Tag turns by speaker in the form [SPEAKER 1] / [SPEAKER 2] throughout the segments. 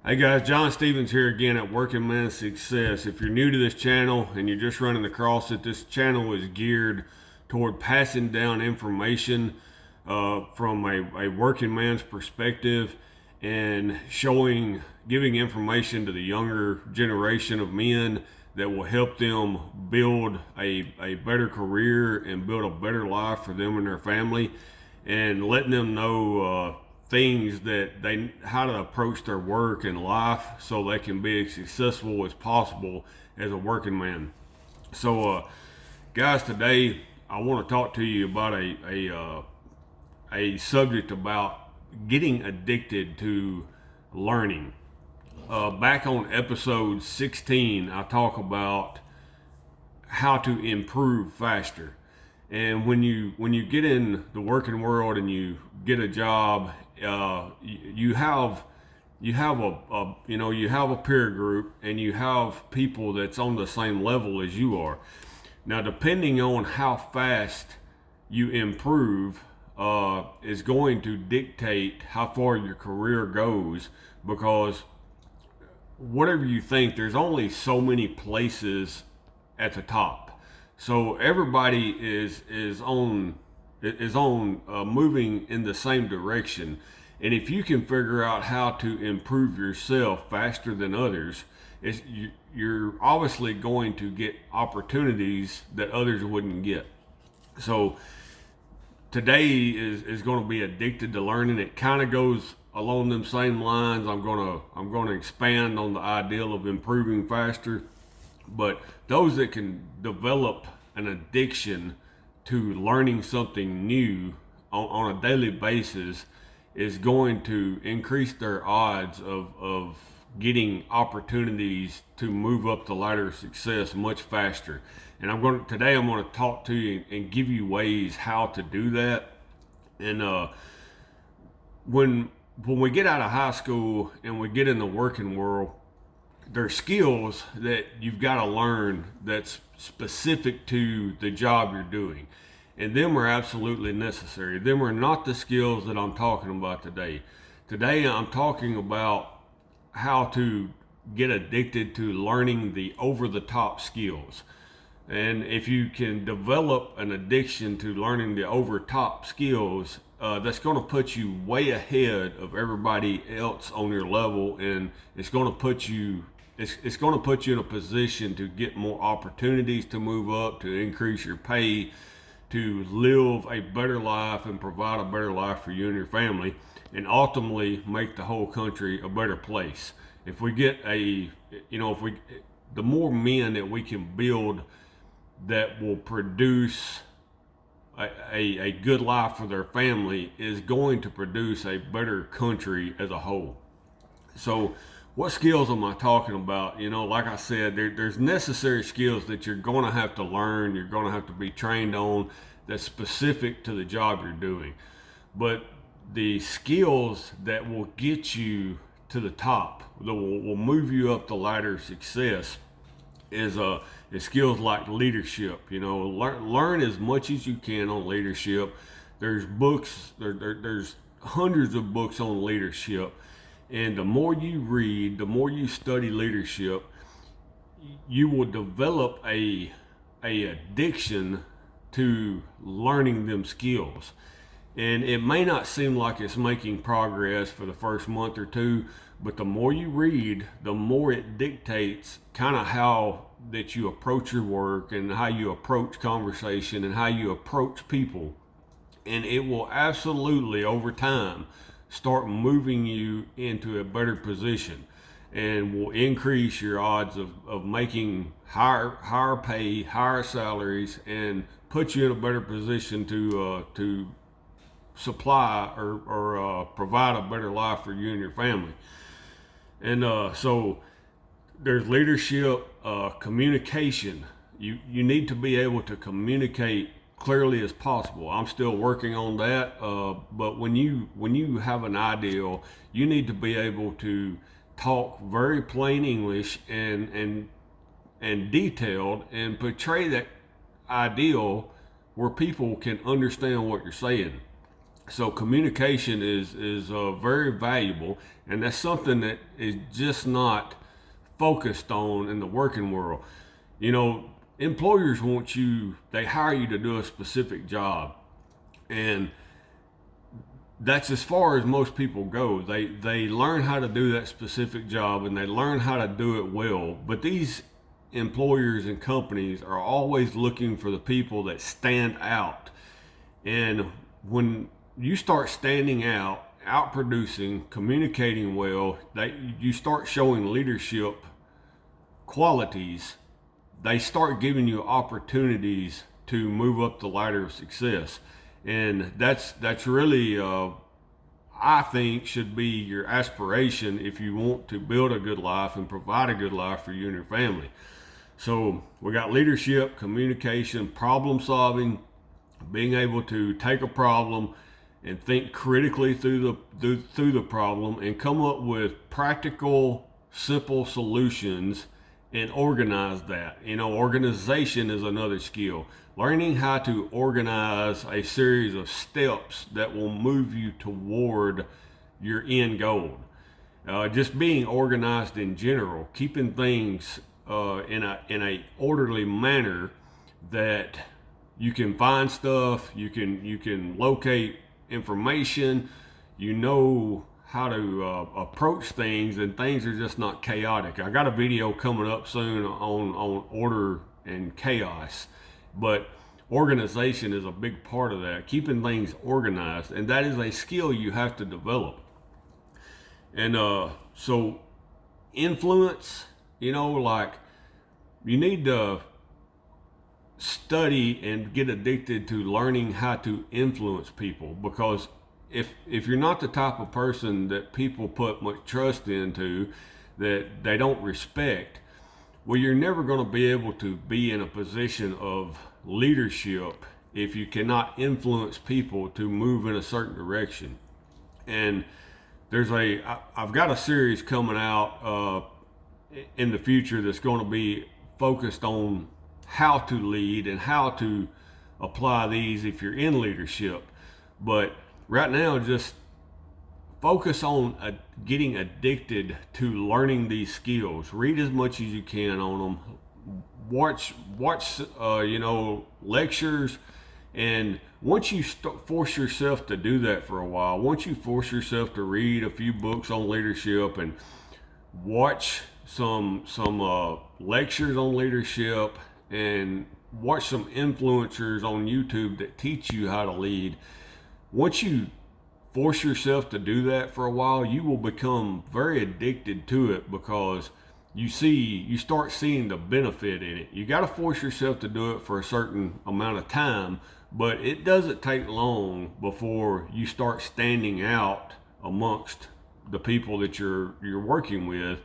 [SPEAKER 1] Hey guys, John Stevens here again at Working Man Success. If you're new to this channel and you're just running across it, this channel is geared toward passing down information from a working man's perspective and giving information to the younger generation of men that will help them build a better career and build a better life for them and their family, and letting them know things that they how to approach their work and life so they can be as successful as possible as a working man. So, guys, today I want to talk to you about a subject about getting addicted to learning. Back on episode 16, I talk about how to improve faster. And when you get in the working world and you get a job, you have a peer group and you have people that's on the same level as you are. Now, depending on how fast you improve, is going to dictate how far your career goes, because whatever you think, there's only so many places at the top. So everybody is on moving in the same direction, and if you can figure out how to improve yourself faster than others, you're obviously going to get opportunities that others wouldn't get. So today is going to be addicted to learning. It kind of goes along them same lines. I'm gonna expand on the ideal of improving faster, but those that can develop an addiction to learning something new on a daily basis is going to increase their odds of getting opportunities to move up the ladder of success much faster. And I'm going to talk to you and give you ways how to do that. And when we get out of high school and we get in the working world, there's skills that you've got to learn that's specific to the job you're doing, and them are absolutely necessary. Them are not the skills that I'm talking about today. Today I'm talking about how to get addicted to learning the over the top skills. And if you can develop an addiction to learning the over top skills, that's going to put you way ahead of everybody else on your level, and it's going to put you in a position to get more opportunities to move up, to increase your pay, to live a better life and provide a better life for you and your family, and ultimately make the whole country a better place. If we get the more men that we can build that will produce a good life for their family, is going to produce a better country as a whole. So, what skills am I talking about? Like I said, there's necessary skills that you're going to have to learn, you're going to have to be trained on, that's specific to the job you're doing. But the skills that will get you to the top, that will move you up the ladder of success, is skills like leadership. Learn as much as you can on leadership. There's books, there's hundreds of books on leadership, and the more you read, the more you study leadership, you will develop a addiction to learning them skills. And it may not seem like it's making progress for the first month or two, but the more you read, the more it dictates kind of how that you approach your work and how you approach conversation and how you approach people. And it will absolutely, over time, start moving you into a better position, and will increase your odds of making higher pay, higher salaries, and put you in a better position to supply or provide a better life for you and your family. And so there's leadership, communication. You need to be able to communicate clearly as possible. I'm still working on that, but when you have an ideal, you need to be able to talk very plain English and detailed, and portray that ideal where people can understand what you're saying. So communication is very valuable, and that's something that is just not focused on in the working world. You know, employers want you, they hire you to do a specific job, and that's as far as most people go. They learn how to do that specific job and they learn how to do it well. But these employers and companies are always looking for the people that stand out. And when you start standing out, out producing, communicating well, you start showing leadership qualities, they start giving you opportunities to move up the ladder of success. And that's really I think should be your aspiration if you want to build a good life and provide a good life for you and your family. So we got leadership, communication, problem solving, being able to take a problem and think critically through the problem and come up with practical, simple solutions and organize that. You know, organization is another skill. Learning how to organize a series of steps that will move you toward your end goal. Just being organized in general, keeping things in a orderly manner that you can find stuff, you can locate information, you know how to approach things, and things are just not chaotic. I got a video coming up soon on order and chaos, but organization is a big part of that, keeping things organized, and that is a skill you have to develop. And so influence, you know, like you need to study and get addicted to learning how to influence people, because if you're not the type of person that people put much trust into, that they don't respect, well, you're never going to be able to be in a position of leadership if you cannot influence people to move in a certain direction. And I've got a series coming out in the future that's going to be focused on how to lead and how to apply these if you're in leadership. But right now, just focus on getting addicted to learning these skills. Read as much as you can on them. Watch lectures. And once you force yourself to do that for a while, once you force yourself to read a few books on leadership and watch some lectures on leadership and watch some influencers on YouTube that teach you how to lead, once you force yourself to do that for a while, you will become very addicted to it, because you start seeing the benefit in it. You got to force yourself to do it for a certain amount of time, but it doesn't take long before you start standing out amongst the people that you're working with,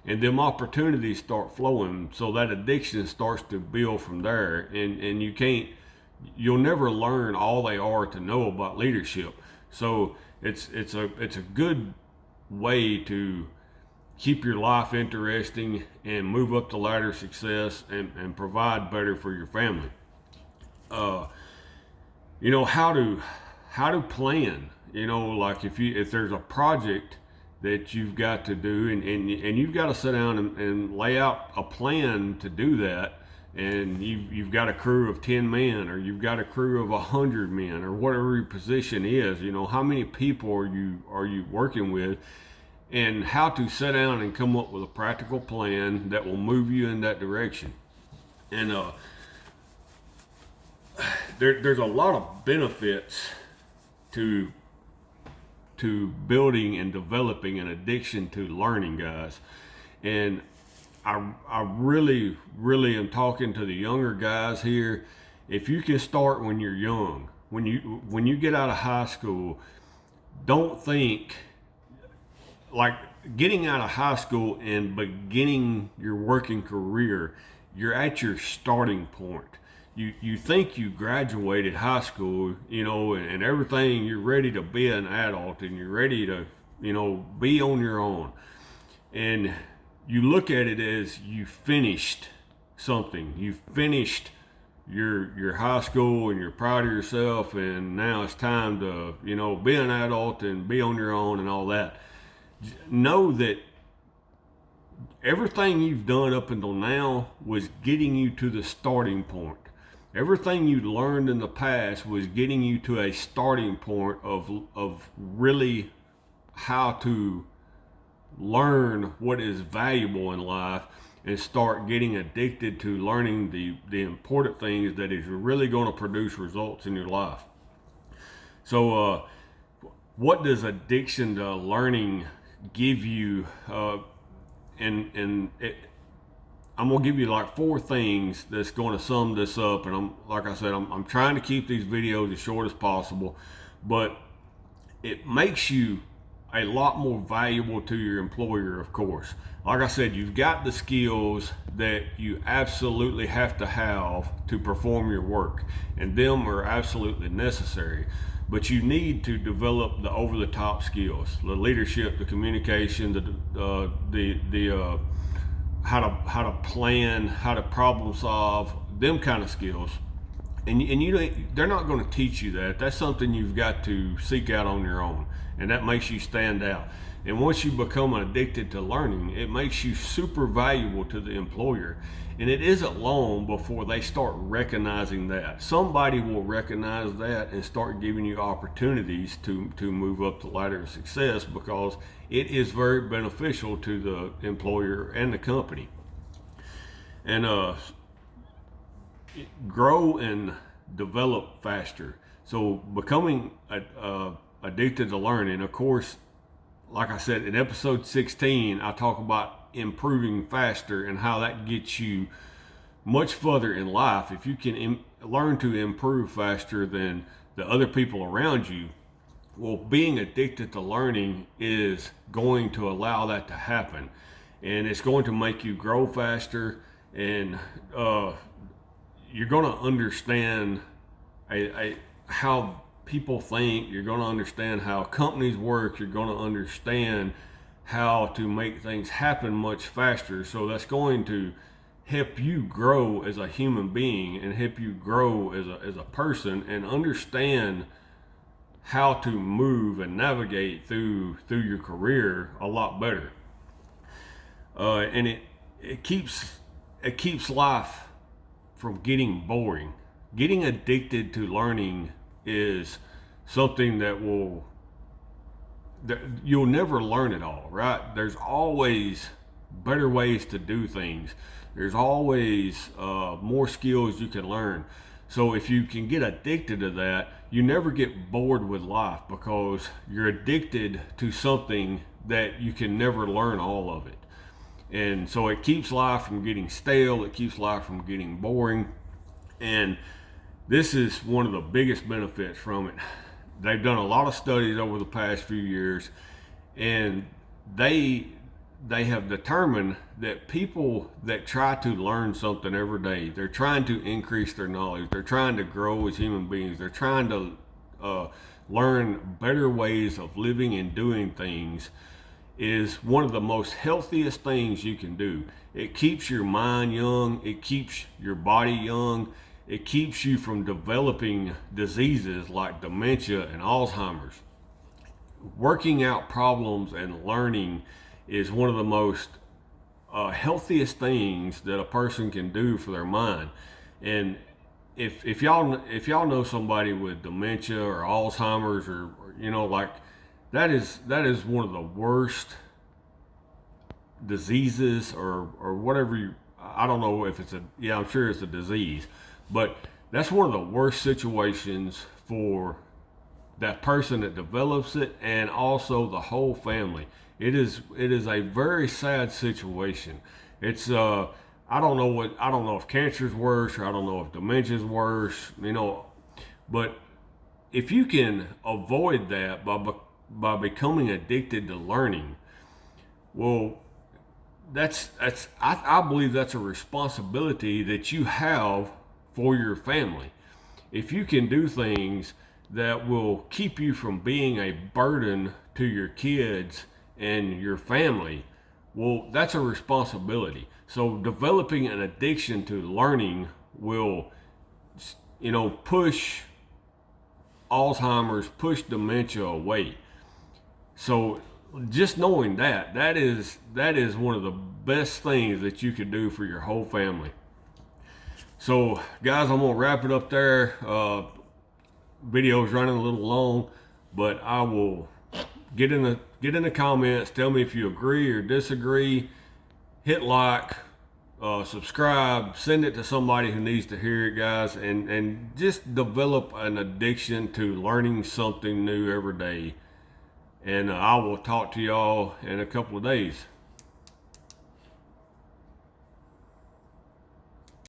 [SPEAKER 1] and them opportunities start flowing. So that addiction starts to build from there, and you'll never learn all they are to know about leadership. So it's a good way to keep your life interesting and move up the ladder of success and provide better for your family. You know, how to plan. You know, like if there's a project that you've got to do, and you've got to sit down and lay out a plan to do that, and you've got a crew of 10 men, or you've got a crew of 100 men, or whatever your position is. You know, how many people are you working with, and how to sit down and come up with a practical plan that will move you in that direction. And there's a lot of benefits to building and developing an addiction to learning, guys. And I really am talking to the younger guys here. If you can start when you're young, when you get out of high school, don't think like getting out of high school and beginning your working career, you're at your starting point. You think you graduated high school, you know, and everything, you're ready to be an adult and you're ready to, you know, be on your own. And you look at it as you finished something. You finished your high school and you're proud of yourself, and now it's time to, be an adult and be on your own and all that. Know that everything you've done up until now was getting you to the starting point. Everything you learned in the past was getting you to a starting point of really how to learn what is valuable in life and start getting addicted to learning the important things that is really going to produce results in your life. So, what does addiction to learning give you? And I'm gonna give you like 4 things that's going to sum this up. And I'm trying to keep these videos as short as possible, but it makes you a lot more valuable to your employer, of course. Like I said, you've got the skills that you absolutely have to perform your work, and them are absolutely necessary. But you need to develop the over-the-top skills, the leadership, the communication, the how to plan, how to problem solve, them kind of skills. And they're not going to teach you that. That's something you've got to seek out on your own, and that makes you stand out. And once you become addicted to learning, it makes you super valuable to the employer. And it isn't long before they start recognizing that. Somebody will recognize that and start giving you opportunities to move up the ladder of success, because it is very beneficial to the employer and the company. And grow and develop faster. So becoming addicted to learning, of course, like I said, in episode 16, I talk about improving faster and how that gets you much further in life. If you can learn to improve faster than the other people around you, well, being addicted to learning is going to allow that to happen. And it's going to make you grow faster, and you're going to understand how people think. You're going to understand how companies work. You're going to understand how to make things happen much faster. So that's going to help you grow as a human being and help you grow as a person, and understand how to move and navigate through your career a lot better. And it keeps life from getting boring. Getting addicted to learning is something that you'll never learn it all, right? There's always better ways to do things. There's always more skills you can learn. So if you can get addicted to that, you never get bored with life, because you're addicted to something that you can never learn all of it. And so it keeps life from getting stale. It keeps life from getting boring. And this is one of the biggest benefits from it. They've done a lot of studies over the past few years, and they have determined that people that try to learn something every day, they're trying to increase their knowledge, they're trying to grow as human beings, they're trying to learn better ways of living and doing things, is one of the most healthiest things you can do. It keeps your mind young, it keeps your body young, it keeps you from developing diseases like dementia and Alzheimer's. Working out problems and learning is one of the most healthiest things that a person can do for their mind. And if y'all know somebody with dementia or Alzheimer's, or like, that is one of the worst diseases, or whatever I don't know if it's I'm sure it's a disease, but that's one of the worst situations for that person that develops it, and also the whole family. It is a very sad situation. It's I don't know if cancer is worse, or I don't know if dementia is worse, but if you can avoid that by becoming addicted to learning, well, I believe that's a responsibility that you have for your family. If you can do things that will keep you from being a burden to your kids and your family, well, that's a responsibility. So developing an addiction to learning will push Alzheimer's, push dementia away. So just knowing that is one of the best things that you could do for your whole family. So guys, I'm gonna wrap it up there. Video's running a little long, but I will get in the comments. Tell me if you agree or disagree. Hit like, subscribe, send it to somebody who needs to hear it, guys, and just develop an addiction to learning something new every day. And I will talk to y'all in a couple of days.